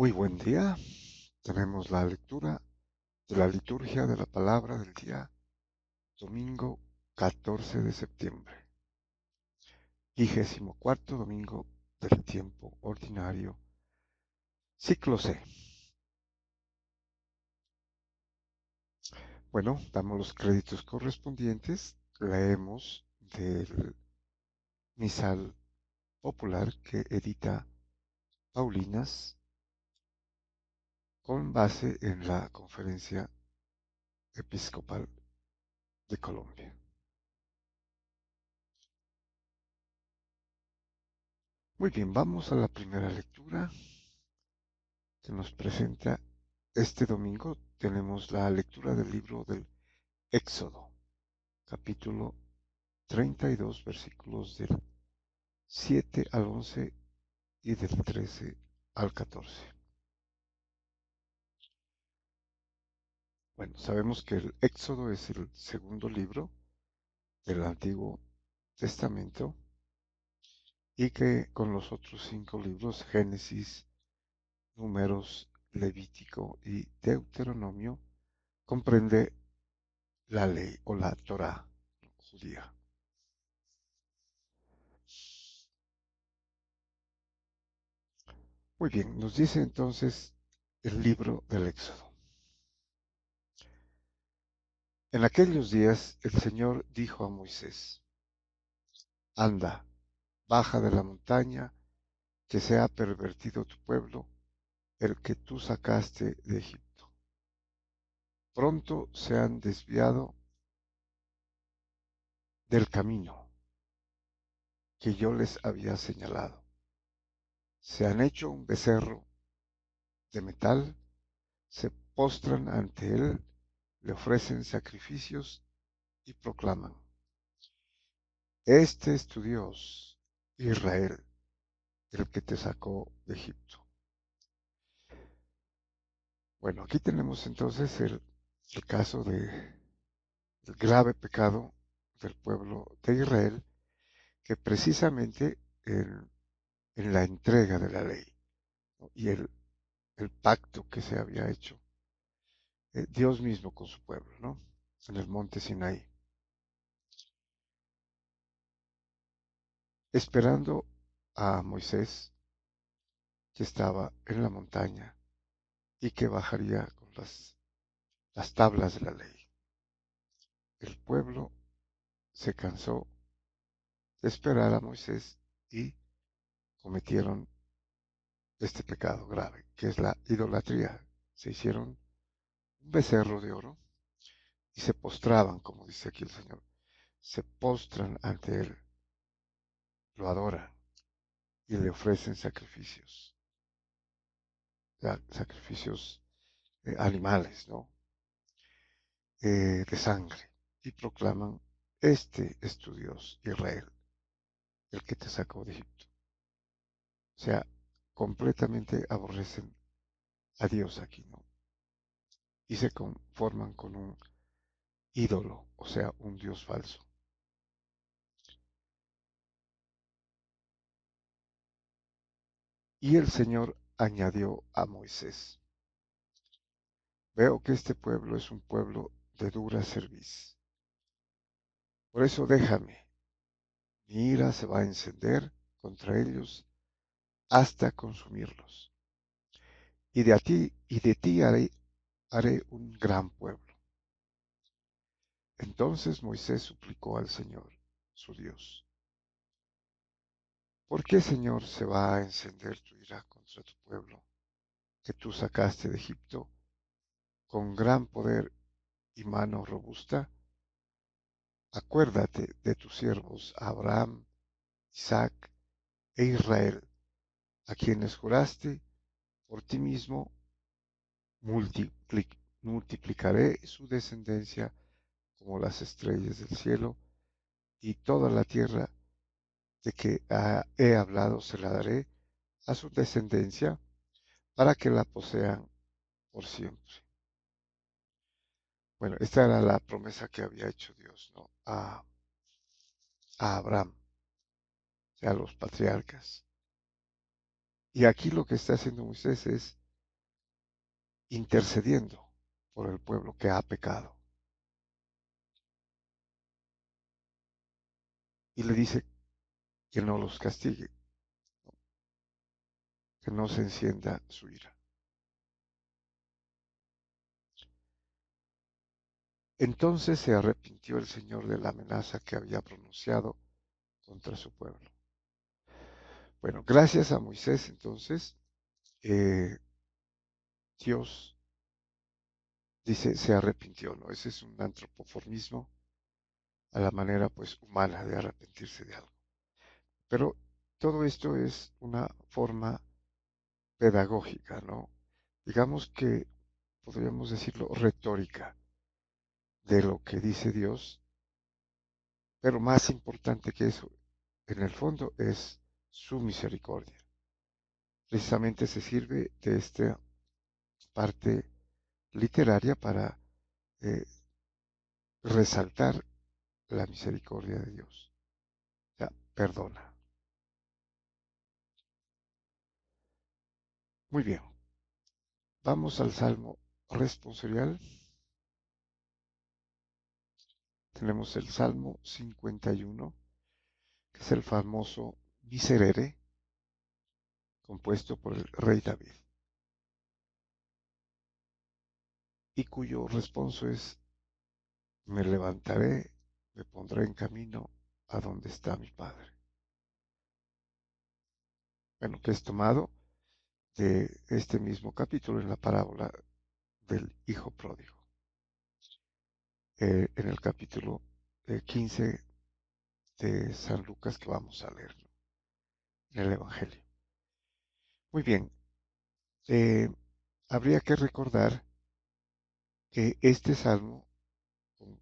Muy buen día. Tenemos la lectura de la liturgia de la palabra del día domingo 14 de septiembre, 24º domingo del tiempo ordinario, ciclo C. Bueno, damos los créditos correspondientes, leemos del misal popular que edita Paulinas con base en la Conferencia Episcopal de Colombia. Muy bien, vamos a la primera lectura que nos presenta este domingo. Tenemos la lectura del libro del Éxodo, capítulo 32, versículos del 7 al 11 y del 13 al 14. Bueno, sabemos que el Éxodo es el segundo libro del Antiguo Testamento y que con los otros 5 libros, Génesis, Números, Levítico y Deuteronomio, comprende la ley o la Torá judía. Muy bien, nos dice entonces el libro del Éxodo. En aquellos días el Señor dijo a Moisés: Anda, baja de la montaña, que se ha pervertido tu pueblo, el que tú sacaste de Egipto. Pronto se han desviado del camino que yo les había señalado. Se han hecho un becerro de metal, se postran ante él, le ofrecen sacrificios y proclaman: Este es tu Dios, Israel, el que te sacó de Egipto. Bueno, aquí tenemos entonces el caso del grave pecado del pueblo de Israel, que precisamente en la entrega de la ley, ¿no? Y el pacto que se había hecho Dios mismo con su pueblo, ¿no? En el monte Sinaí, esperando a Moisés, que estaba en la montaña y que bajaría con las tablas de la ley. El pueblo se cansó de esperar a Moisés y cometieron este pecado grave, que es la idolatría. Se hicieron un becerro de oro y se postraban, como dice aquí el Señor, se postran ante él, lo adoran y le ofrecen sacrificios, sacrificios animales, ¿no? De sangre, y proclaman: Este es tu Dios, Israel, el que te sacó de Egipto. O sea, completamente aborrecen a Dios aquí, ¿no? Y se conforman con un ídolo, o sea, un Dios falso. Y el Señor añadió a Moisés: Veo que este pueblo es un pueblo de dura cerviz. Por eso déjame, mi ira se va a encender contra ellos hasta consumirlos. Y de ti haré un gran pueblo. Entonces Moisés suplicó al Señor, su Dios: ¿Por qué, Señor, se va a encender tu ira contra tu pueblo, que tú sacaste de Egipto con gran poder y mano robusta? Acuérdate de tus siervos Abraham, Isaac e Israel, a quienes juraste por ti mismo: multiplicaré su descendencia como las estrellas del cielo, y toda la tierra de que he hablado se la daré a su descendencia, para que la posean por siempre. Bueno, esta era la promesa que había hecho Dios, ¿no? A Abraham, o sea, a los patriarcas. Y aquí lo que está haciendo Moisés es intercediendo por el pueblo que ha pecado. Y le dice que no los castigue, que no se encienda su ira. Entonces se arrepintió el Señor de la amenaza que había pronunciado contra su pueblo. Bueno, gracias a Moisés entonces, Dios dice se arrepintió, ¿no? Ese es un antropoformismo a la manera pues humana de arrepentirse de algo. Pero todo esto es una forma pedagógica, ¿no? Digamos que podríamos decirlo retórica de lo que dice Dios, pero más importante que eso, en el fondo es su misericordia. Precisamente se sirve de esta parte literaria para eh, resaltar la misericordia de Dios. O sea, perdona. Muy bien, vamos al Salmo responsorial. Tenemos el Salmo 51, que es el famoso Miserere, compuesto por el rey David, y cuyo responso es, me levantaré, me pondré en camino a donde está mi Padre. Bueno, que es tomado de este mismo capítulo en la parábola del Hijo Pródigo, en el capítulo 15 de San Lucas que vamos a leer, ¿no?, en el Evangelio. Muy bien, eh, habría que recordar que este salmo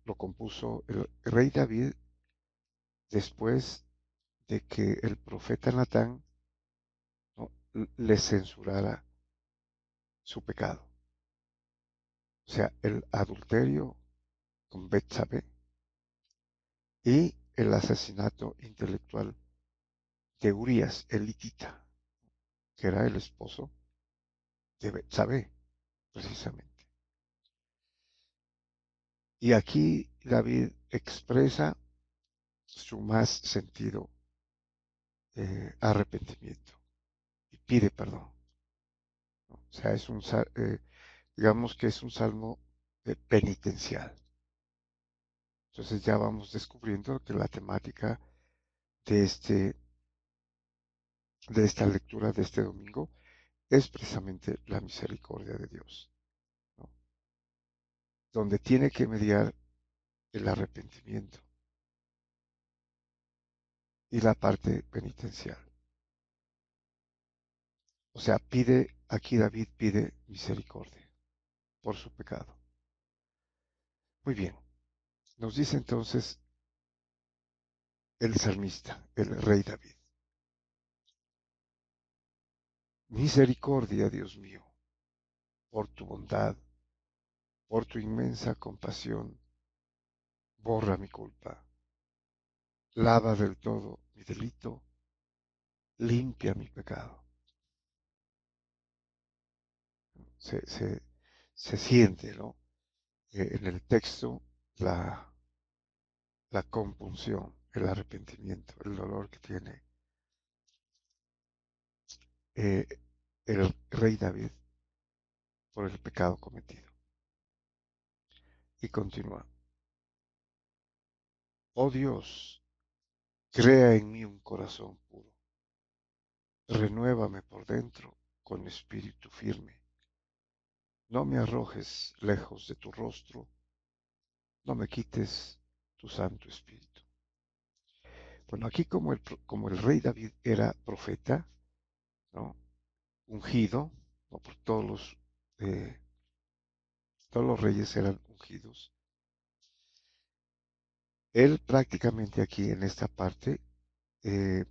lo compuso el rey David después de que el profeta Natán, ¿no?, le censurara su pecado. O sea, el adulterio con Betsabé y el asesinato intelectual de Urías, el hitita, que era el esposo de Betsabé, precisamente. Y aquí David expresa su más sentido arrepentimiento y pide perdón, ¿no? O sea, digamos que es un salmo penitencial. Entonces ya vamos descubriendo que la temática de, de esta lectura de este domingo es precisamente la misericordia de Dios, ¿no?, donde tiene que mediar el arrepentimiento y la parte penitencial. O sea, aquí David pide misericordia por su pecado. Muy bien, nos dice entonces el salmista, el rey David. Misericordia, Dios mío, por tu bondad, por tu inmensa compasión, borra mi culpa, lava del todo mi delito, limpia mi pecado. Se, se, se siente, ¿no?, en el texto la compunción, el arrepentimiento, el dolor que tiene eh, el rey David por el pecado cometido. Y continúa. Oh Dios, crea en mí un corazón puro, renuévame por dentro con espíritu firme. No me arrojes lejos de tu rostro, no me quites tu Santo Espíritu. Bueno, aquí como el rey David era profeta, ¿no?, ungido, ¿no?, por todos los reyes eran ungidos, él prácticamente aquí en esta parte eh,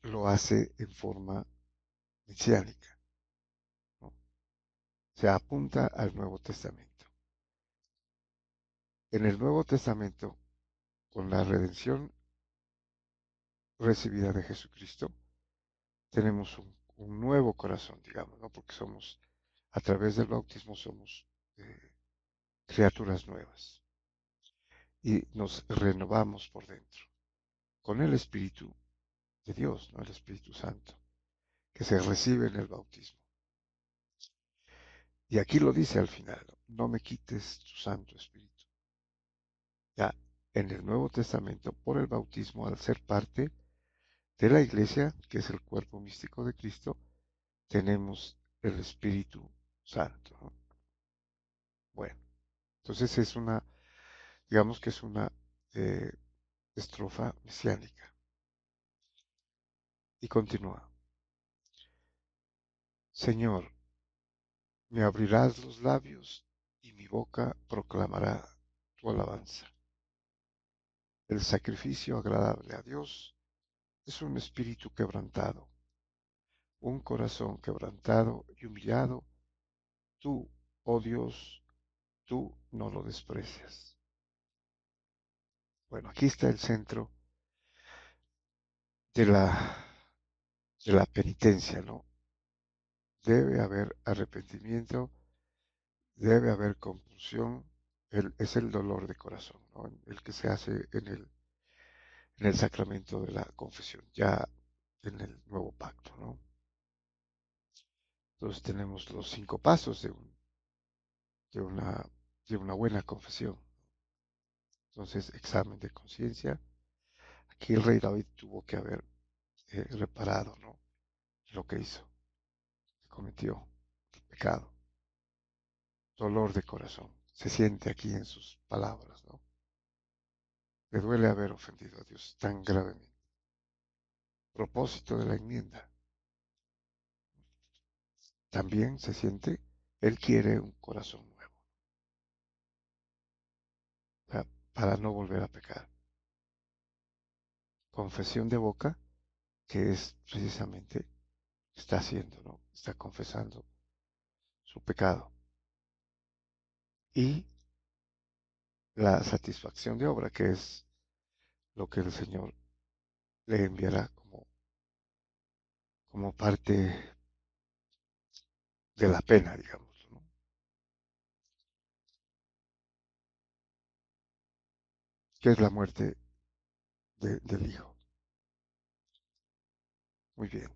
lo hace en forma mesiánica, ¿no? Se apunta al Nuevo Testamento. En el Nuevo Testamento, con la redención recibida de Jesucristo, tenemos un nuevo corazón, digamos, ¿no?, porque somos A través del bautismo somos criaturas nuevas y nos renovamos por dentro con el Espíritu de Dios, ¿no? El Espíritu Santo, que se recibe en el bautismo. Y aquí lo dice al final, no me quites tu Santo Espíritu. Ya en el Nuevo Testamento, por el bautismo, al ser parte de la iglesia, que es el cuerpo místico de Cristo, tenemos el Espíritu Santo, ¿no? Bueno, entonces es una, digamos que es una eh, estrofa mesiánica. Y continúa, Señor, me abrirás los labios y mi boca proclamará tu alabanza. El sacrificio agradable a Dios es un espíritu quebrantado, un corazón quebrantado y humillado. Tú, oh Dios, tú no lo desprecias. Bueno, aquí está el centro de la penitencia, ¿no? Debe haber arrepentimiento, debe haber compulsión, es el dolor de corazón, ¿no? El que se hace en el sacramento de la confesión, ya en el nuevo pacto, ¿no? Entonces tenemos los 5 pasos de, una, de una buena confesión. Entonces, examen de conciencia. Aquí el rey David tuvo que haber reparado, ¿no? Lo que hizo, que cometió, el pecado, dolor de corazón. Se siente aquí en sus palabras, ¿no? Le duele haber ofendido a Dios tan gravemente. Propósito de la enmienda. También se siente, él quiere un corazón nuevo, para no volver a pecar. Confesión de boca, que es precisamente, está haciendo, ¿no? Está confesando su pecado. Y la satisfacción de obra, que es lo que el Señor le enviará como parte de la pena, digamos, ¿no? Que es la muerte del Hijo. Muy bien.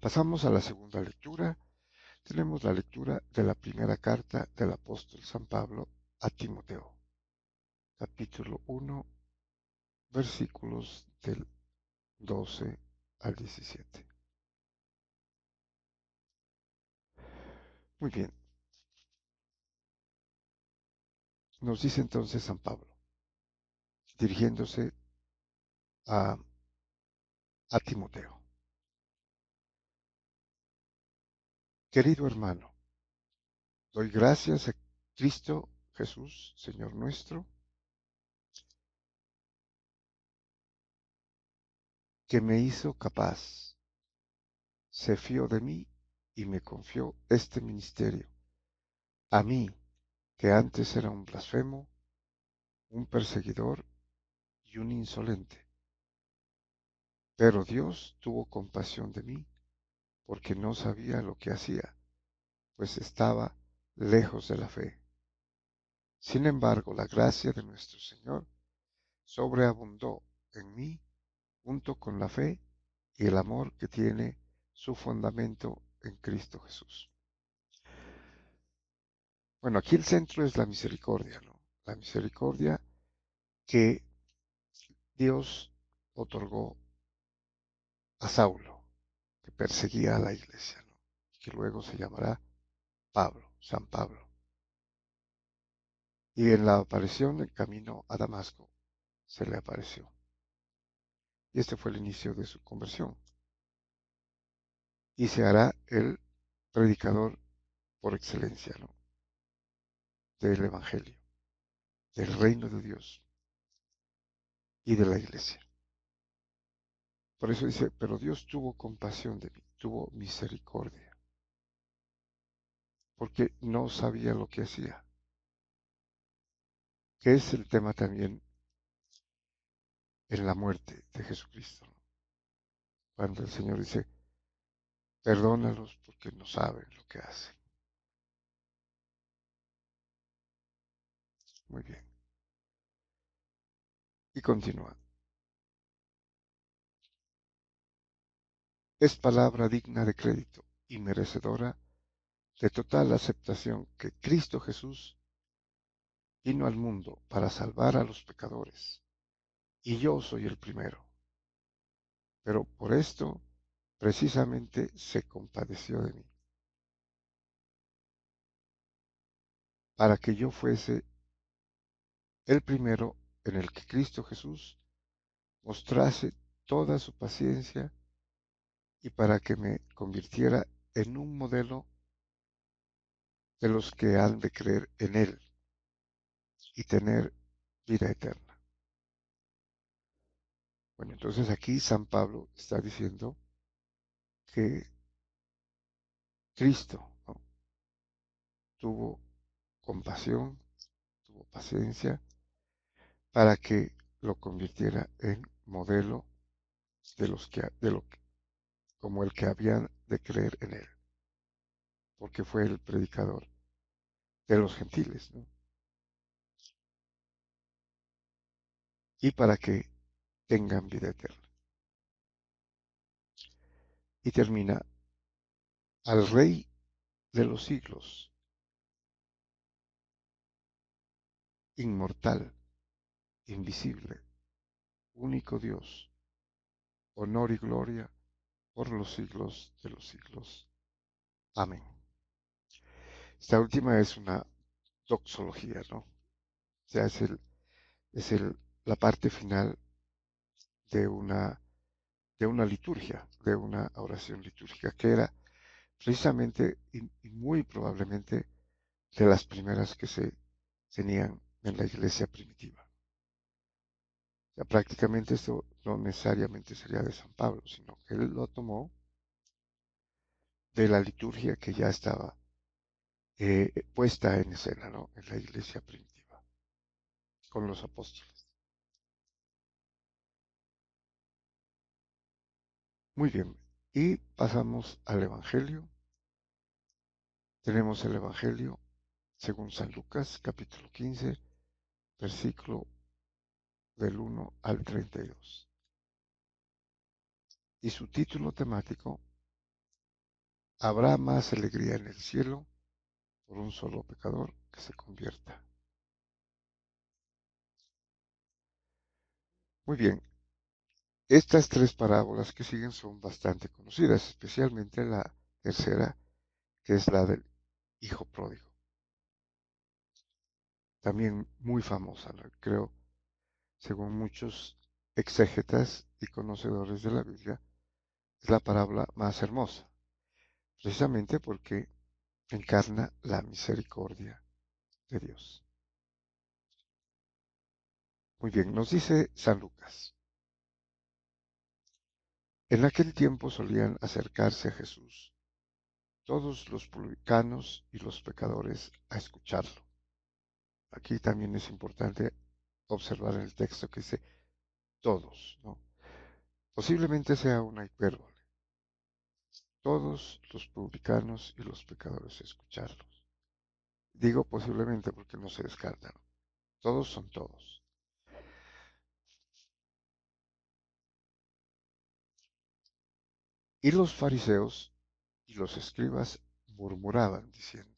Pasamos a la segunda lectura. Tenemos la lectura de la primera carta del apóstol San Pablo a Timoteo, capítulo 1, versículos del 12 al 17. Muy bien. Nos dice entonces San Pablo, dirigiéndose a, a Timoteo. Querido hermano, doy gracias a Cristo Jesús, Señor nuestro, que me hizo capaz, se fió de mí y me confió este ministerio. A mí, que antes era un blasfemo, un perseguidor y un insolente. Pero Dios tuvo compasión de mí, porque no sabía lo que hacía, pues estaba lejos de la fe. Sin embargo, la gracia de nuestro Señor sobreabundó en mí junto con la fe y el amor que tiene su fundamento en Cristo Jesús. Bueno, aquí el centro es la misericordia, ¿no? La misericordia que Dios otorgó a Saulo, que perseguía a la iglesia, ¿no? Que luego se llamará Pablo, San Pablo. Y en la aparición del camino a Damasco se le apareció. Y este fue el inicio de su conversión. Y se hará el predicador por excelencia, ¿no? Del Evangelio, del reino de Dios y de la iglesia. Por eso dice, pero Dios tuvo compasión de mí, tuvo misericordia, porque no sabía lo que hacía, que es el tema también en la muerte de Jesucristo, ¿no? Cuando el Señor dice, perdónalos porque no saben lo que hacen. Muy bien. Y continúa. Es palabra digna de crédito y merecedora de total aceptación que Cristo Jesús vino al mundo para salvar a los pecadores, y yo soy el primero. Pero por esto precisamente se compadeció de mí, para que yo fuese el primero en el que Cristo Jesús mostrase toda su paciencia y para que me convirtiera en un modelo de los que han de creer en Él y tener vida eterna. Bueno, entonces aquí San Pablo está diciendo que Cristo, ¿no?, tuvo compasión, tuvo paciencia para que lo convirtiera en modelo de los como el que habían de creer en Él, porque fue el predicador de los gentiles, ¿no? Y para que tengan vida eterna. Y termina: al Rey de los siglos, inmortal, invisible, único Dios, honor y gloria por los siglos de los siglos. Amén. Esta última es una doxología, ¿no? O sea, la parte final de una liturgia, de una oración litúrgica, que era precisamente y muy probablemente de las primeras que se tenían en la iglesia primitiva. O sea, prácticamente esto no necesariamente sería de San Pablo, sino que él lo tomó de la liturgia que ya estaba puesta en escena, ¿no?, en la iglesia primitiva, con los apóstoles. Muy bien, y pasamos al Evangelio. Tenemos el Evangelio según San Lucas, capítulo 15, versículo del 1 al 32. Y su título temático: ¿habrá más alegría en el cielo por un solo pecador que se convierta? Muy bien, estas tres parábolas que siguen son bastante conocidas, especialmente la tercera, que es la del hijo pródigo. También muy famosa, ¿no? Creo, según muchos exégetas y conocedores de la Biblia, es la parábola más hermosa, precisamente porque encarna la misericordia de Dios. Muy bien, nos dice San Lucas: en aquel tiempo solían acercarse a Jesús todos los publicanos y los pecadores a escucharlo. Aquí también es importante observar en el texto que dice todos, ¿no? Posiblemente sea una hipérbole. Todos los publicanos y los pecadores a escucharlos. Digo posiblemente porque no se descartan. Todos son todos. Y los fariseos y los escribas murmuraban diciendo: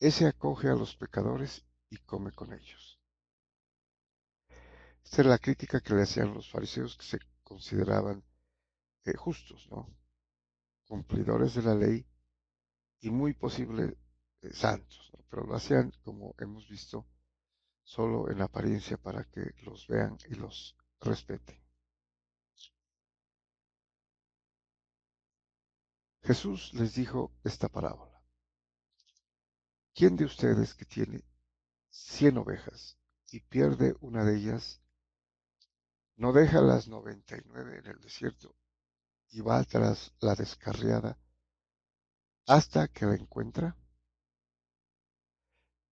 ese acoge a los pecadores y come con ellos. Esta es la crítica que le hacían los fariseos, que se consideraban justos, ¿no?, cumplidores de la ley y muy posible santos, ¿no? Pero lo hacían, como hemos visto, solo en apariencia para que los vean y los respeten. Jesús les dijo esta parábola: ¿quién de ustedes que tiene 100 ovejas y pierde una de ellas, no deja las 99 en el desierto y va tras la descarriada hasta que la encuentra?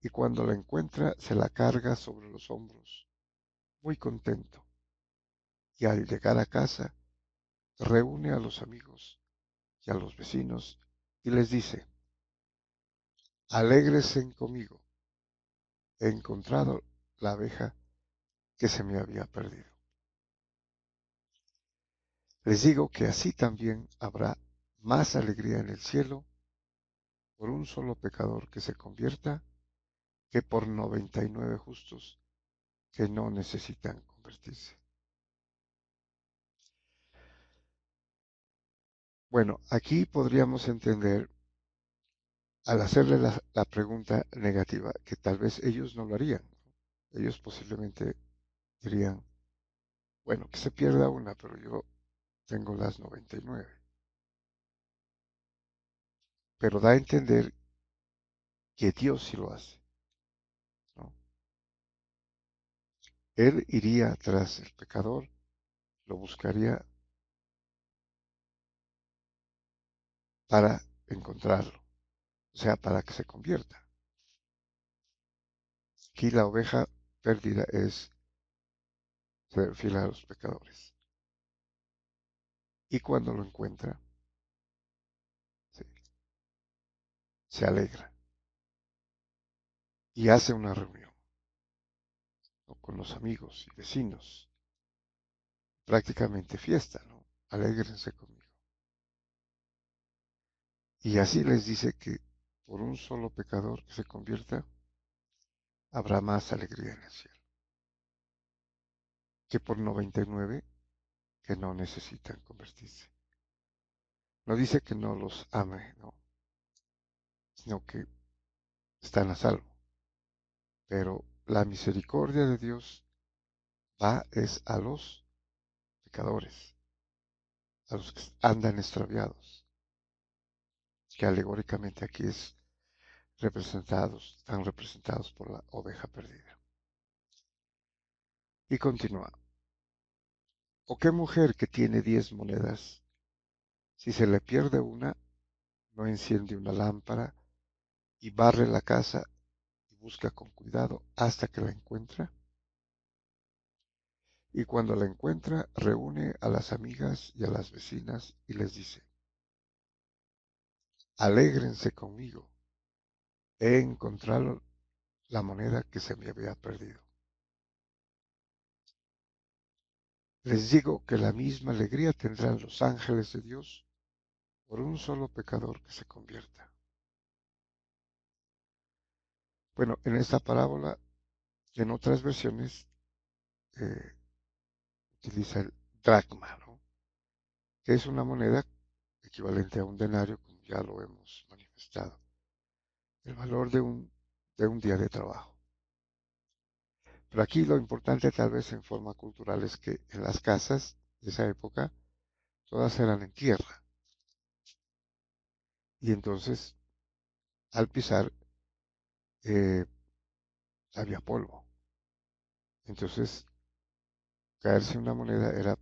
Y cuando la encuentra se la carga sobre los hombros, muy contento, y al llegar a casa reúne a los amigos y a los vecinos y les dice, alégresen conmigo, he encontrado la abeja que se me había perdido. Les digo que así también habrá más alegría en el cielo por un solo pecador que se convierta que por 99 justos que no necesitan convertirse. Bueno, aquí podríamos entender, al hacerle la pregunta negativa, que tal vez ellos no lo harían. Ellos posiblemente dirían, bueno, que se pierda una, pero yo tengo las 99. Pero da a entender que Dios sí lo hace, ¿no? Él iría tras el pecador, lo buscaría para encontrarlo, o sea, para que se convierta. Aquí la oveja perdida se refiere a los pecadores. Y cuando lo encuentra, se, se alegra y hace una reunión, ¿no?, con los amigos y vecinos, prácticamente fiesta, ¿no? Alégrense conmigo. Y así les dice que por un solo pecador que se convierta, habrá más alegría en el cielo que por 99 que no necesitan convertirse. No dice que no los ame, no, sino que están a salvo. Pero la misericordia de Dios va es a los pecadores, a los que andan extraviados, que alegóricamente aquí están representados por la oveja perdida. Y continúa. ¿O qué mujer que tiene 10 monedas, si se le pierde una, no enciende una lámpara y barre la casa y busca con cuidado hasta que la encuentra? Y cuando la encuentra, reúne a las amigas y a las vecinas y les dice, alégrense conmigo, he encontrado la moneda que se me había perdido. Les digo que la misma alegría tendrán los ángeles de Dios por un solo pecador que se convierta. Bueno, en esta parábola, en otras versiones, eh, utiliza el dracma, ¿no?, que es una moneda equivalente a un denario, como ya lo hemos manifestado, el valor de un día de trabajo. Pero aquí lo importante, tal vez en forma cultural, es que en las casas de esa época todas eran en tierra. Y entonces, al pisar, eh, había polvo. Entonces, caerse una moneda era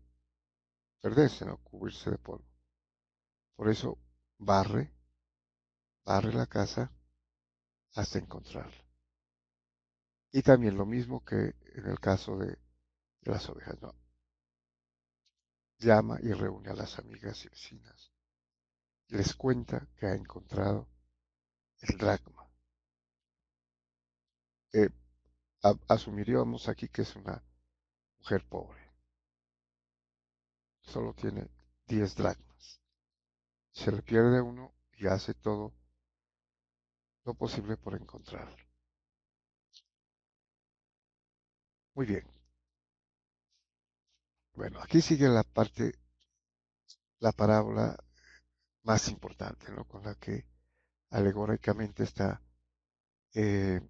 perderse, ¿no?, cubrirse de polvo. Por eso barre, barre la casa hasta encontrarla. Y también lo mismo que en el caso de las ovejas, ¿no? Llama y reúne a las amigas y vecinas. Les cuenta que ha encontrado el dracma. Eh, asumiríamos aquí que es una mujer pobre. Solo tiene 10 dracmas. Se le pierde uno y hace todo lo posible por encontrarlo. Muy bien. Bueno, aquí sigue la parábola más importante, ¿no?, con la que alegóricamente está eh,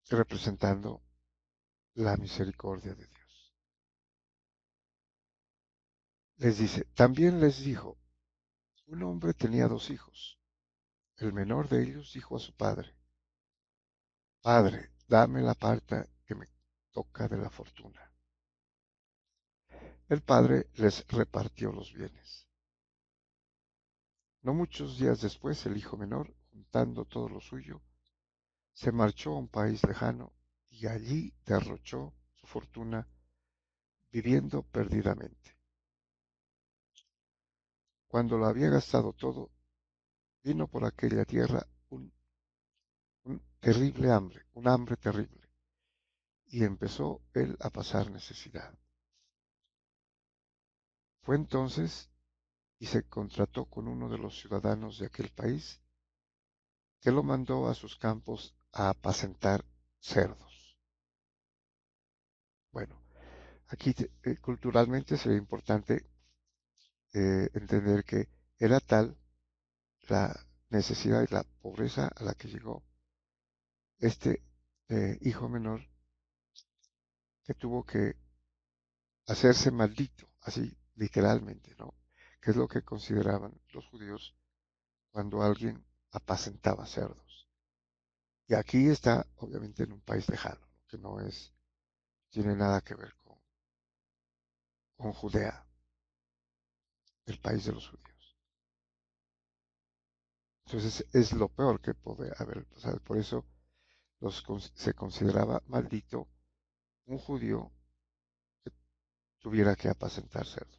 representando la misericordia de Dios. Les dice, también les dijo, un hombre tenía 2 hijos. El menor de ellos dijo a su padre, Padre, dame la parte que me toca de la fortuna. El padre les repartió los bienes. No muchos días después, el hijo menor, juntando todo lo suyo, se marchó a un país lejano y allí derrochó su fortuna viviendo perdidamente. Cuando lo había gastado todo, vino por aquella tierra un terrible hambre, un hambre terrible, y empezó él a pasar necesidad. Fue entonces y se contrató con uno de los ciudadanos de aquel país, que lo mandó a sus campos a apacentar cerdos. Bueno, aquí culturalmente sería importante entender que era tal la necesidad y la pobreza a la que llegó este hijo menor, que tuvo que hacerse maldito, así literalmente, ¿no? Que es lo que consideraban los judíos cuando alguien apacentaba cerdos. Y aquí está, obviamente, en un país lejano, que no tiene nada que ver con Judea, el país de los judíos. Entonces es lo peor que puede haber pasado. Por eso se consideraba maldito un judío que tuviera que apacentar cerdos.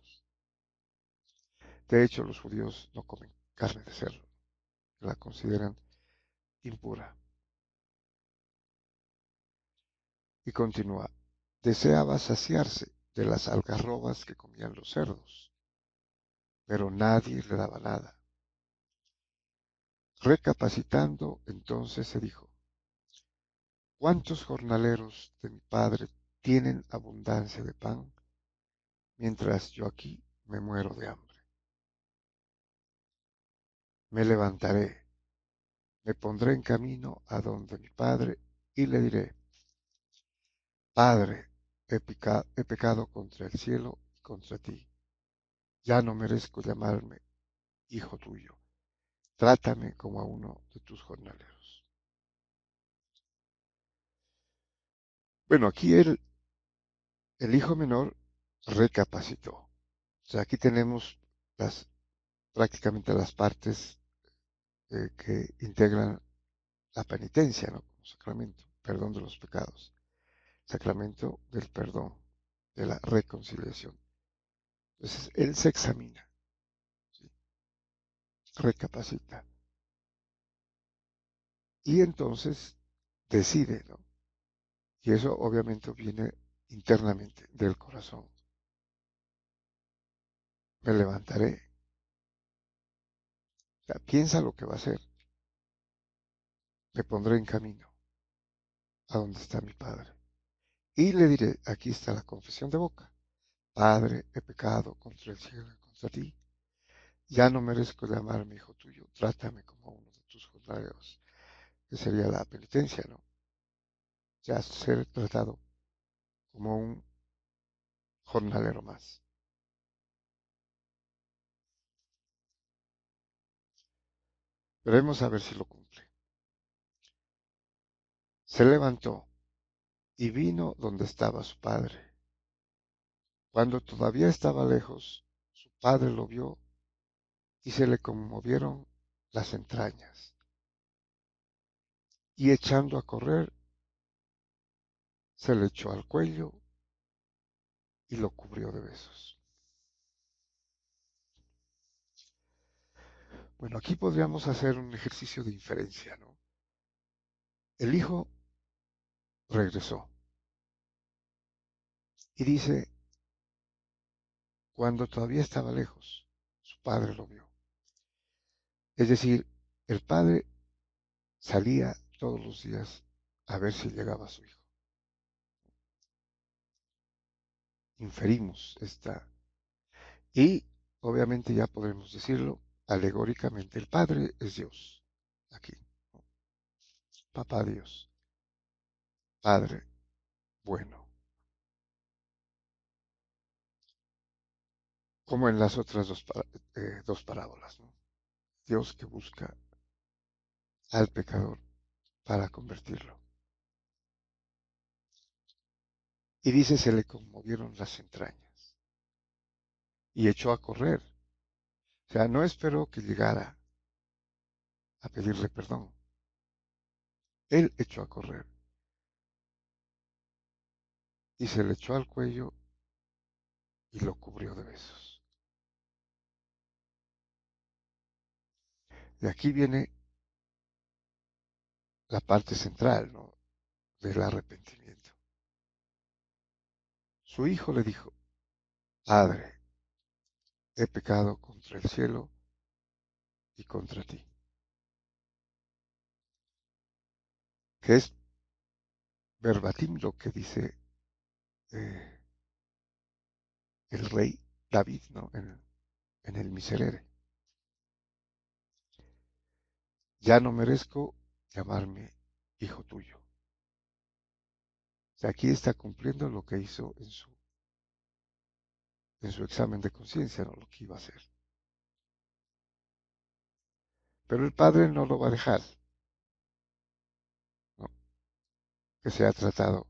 De hecho, los judíos no comen carne de cerdo, la consideran impura. Y continúa, deseaba saciarse de las algarrobas que comían los cerdos, pero nadie le daba nada. Recapacitando, entonces se dijo, ¿cuántos jornaleros de mi padre tienen abundancia de pan, mientras yo aquí me muero de hambre? Me levantaré, me pondré en camino a donde mi padre y le diré, Padre, he pecado contra el cielo y contra ti. Ya no merezco llamarme hijo tuyo. Trátame como a uno de tus jornaleros. Bueno, aquí el hijo menor recapacitó. O sea, aquí tenemos prácticamente las partes que integran la penitencia, ¿no? Como sacramento, perdón de los pecados, sacramento del perdón, de la reconciliación. Entonces, él se examina, ¿sí? Recapacita y entonces decide, ¿no? Y eso obviamente viene internamente del corazón. Me levantaré. O sea, piensa lo que va a hacer. Me pondré en camino a donde está mi Padre. Y le diré, aquí está la confesión de boca. Padre, he pecado contra el cielo y contra ti. Ya no merezco llamarme hijo tuyo. Trátame como uno de tus jornaleros. Que sería la penitencia, ¿no? Ya ser tratado como un jornalero más. Veremos a ver si lo cumple. Se levantó y vino donde estaba su padre. Cuando todavía estaba lejos, su padre lo vio y se le conmovieron las entrañas. Y echando a correr, se le echó al cuello y lo cubrió de besos. Bueno, aquí podríamos hacer un ejercicio de inferencia, ¿no? El hijo regresó y dice, cuando todavía estaba lejos, su padre lo vio. Es decir, el padre salía todos los días a ver si llegaba su hijo. Inferimos esta. Y obviamente ya podremos decirlo alegóricamente, el Padre es Dios. Aquí, ¿no? Papá Dios, Padre bueno. Como en las otras dos parábolas, ¿no? Dios que busca al pecador para convertirlo. Y dice, se le conmovieron las entrañas y echó a correr. O sea, no esperó que llegara a pedirle perdón. Él echó a correr y se le echó al cuello y lo cubrió de besos. Y aquí viene la parte central, ¿no?, del arrepentimiento. Su hijo le dijo: Padre, he pecado contra el cielo y contra ti. Que es verbatim lo que dice eh, el rey David, ¿no?, en el Miserere. Ya no merezco llamarme hijo tuyo. O sea, aquí está cumpliendo lo que hizo en su examen de conciencia, ¿no?, lo que iba a hacer. Pero el padre no lo va a dejar, ¿no?, que sea tratado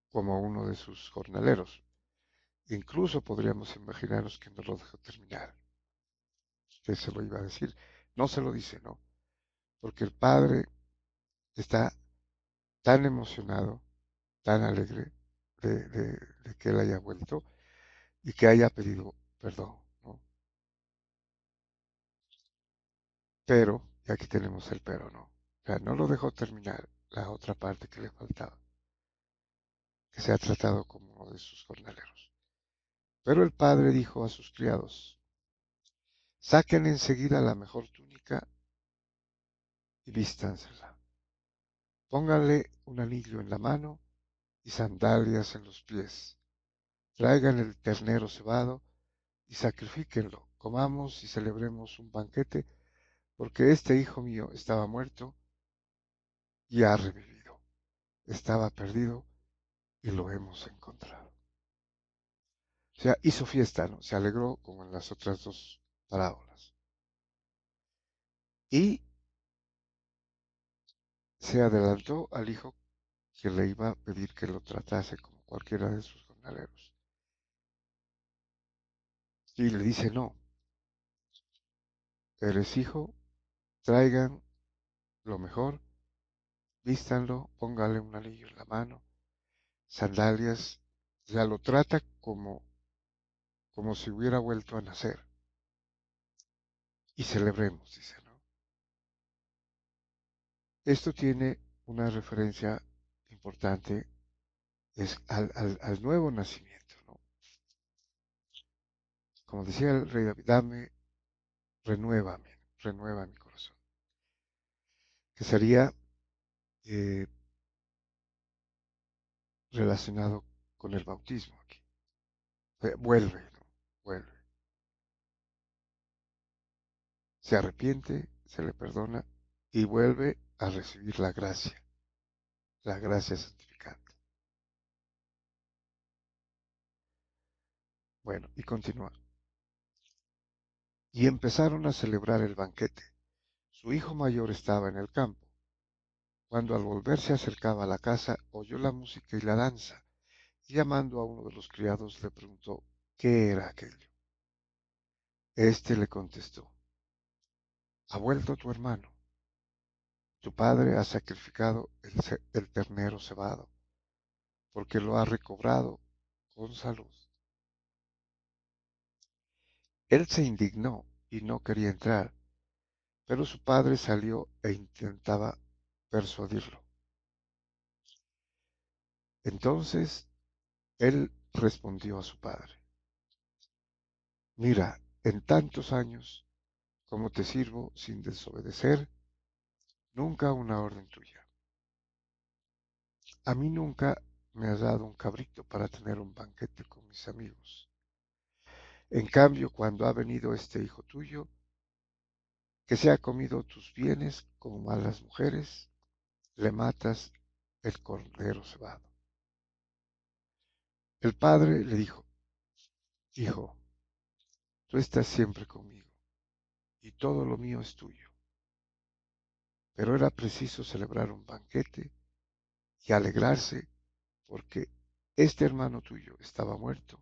como uno de sus jornaleros. Incluso podríamos imaginarnos que no lo dejó terminar, que se lo iba a decir. No se lo dice, ¿no? Porque el padre está tan emocionado, tan alegre de que él haya vuelto y que haya pedido perdón, ¿no? Pero, y aquí tenemos el pero, ¿no? O sea, no lo dejó terminar la otra parte que le faltaba, que sea tratado como uno de sus jornaleros. Pero el padre dijo a sus criados: saquen enseguida la mejor túnica y vístansela. Pónganle un anillo en la mano y sandalias en los pies. Traigan el ternero cebado y sacrifíquenlo. Comamos y celebremos un banquete, porque este hijo mío estaba muerto y ha revivido. Estaba perdido y lo hemos encontrado. O sea, hizo fiesta, ¿no? Se alegró como en las otras dos parábolas. Y se adelantó al hijo que le iba a pedir que lo tratase como cualquiera de sus jornaleros. Y le dice: no, eres hijo, traigan lo mejor, vístanlo, póngale un anillo en la mano, sandalias. O sea, lo trata como si hubiera vuelto a nacer. Y celebremos, dice, ¿no? Esto tiene una referencia importante, es al nuevo nacimiento, ¿no? Como decía el rey David: dame, renuévame, renueva mi corazón. Que sería eh, relacionado con el bautismo aquí. Vuelve, ¿no? Vuelve. Se arrepiente, se le perdona y vuelve a recibir la gracia santificante. Bueno, y continúa. Y empezaron a celebrar el banquete. Su hijo mayor estaba en el campo. Cuando al volver se acercaba a la casa, oyó la música y la danza, y llamando a uno de los criados le preguntó qué era aquello. Este le contestó: ha vuelto tu hermano. Tu padre ha sacrificado el ternero cebado, porque lo ha recobrado con salud. Él se indignó y no quería entrar, pero su padre salió e intentaba persuadirlo. Entonces él respondió a su padre: mira, en tantos años como te sirvo sin desobedecer nunca una orden tuya. A mí nunca me has dado un cabrito para tener un banquete con mis amigos. En cambio, cuando ha venido este hijo tuyo, que se ha comido tus bienes como malas mujeres, le matas el cordero cebado. El padre le dijo: hijo, tú estás siempre conmigo y todo lo mío es tuyo. Pero era preciso celebrar un banquete y alegrarse, porque este hermano tuyo estaba muerto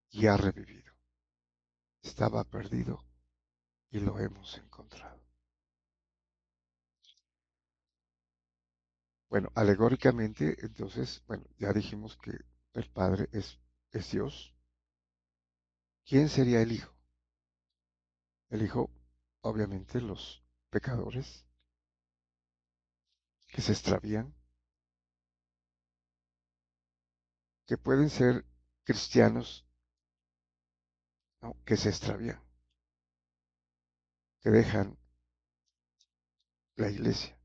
y ha revivido. Estaba perdido y lo hemos encontrado. Bueno, alegóricamente, entonces, bueno, ya dijimos que el Padre es Dios. ¿Quién sería el Hijo? El Hijo, obviamente, los pecadores que se extravían, que pueden ser cristianos, ¿no? Que se extravían, que dejan la iglesia,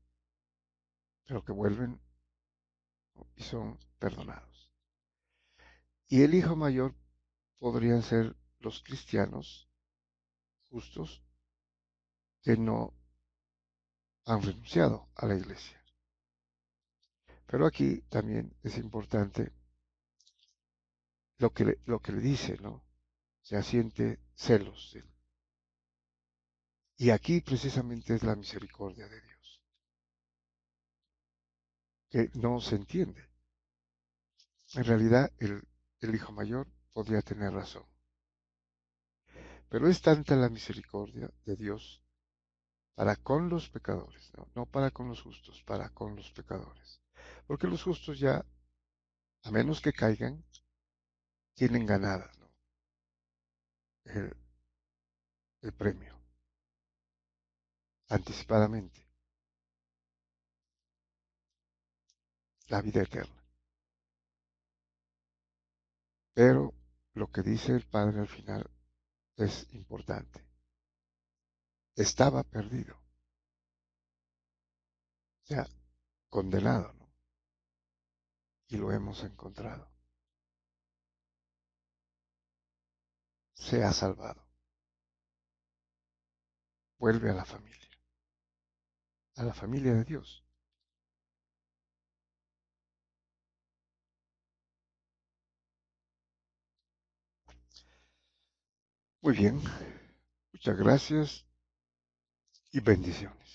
pero que vuelven, ¿no? Y son perdonados. Y el Hijo mayor podrían ser los cristianos justos que no han renunciado a la iglesia. Pero aquí también es importante lo que le dice, ¿no? Se siente celos de él. Y aquí precisamente es la misericordia de Dios, que no se entiende. En realidad, el hijo mayor podría tener razón. Pero es tanta la misericordia de Dios para con los pecadores, ¿no? No para con los justos, para con los pecadores. Porque los justos ya, a menos que caigan, tienen ganada, ¿no? el, el premio, anticipadamente, la vida eterna. Pero lo que dice el Padre al final es importante. Estaba perdido, o sea, condenado, ¿no? Y lo hemos encontrado. Se ha salvado. Vuelve a la familia de Dios. Muy bien, muchas gracias y bendiciones.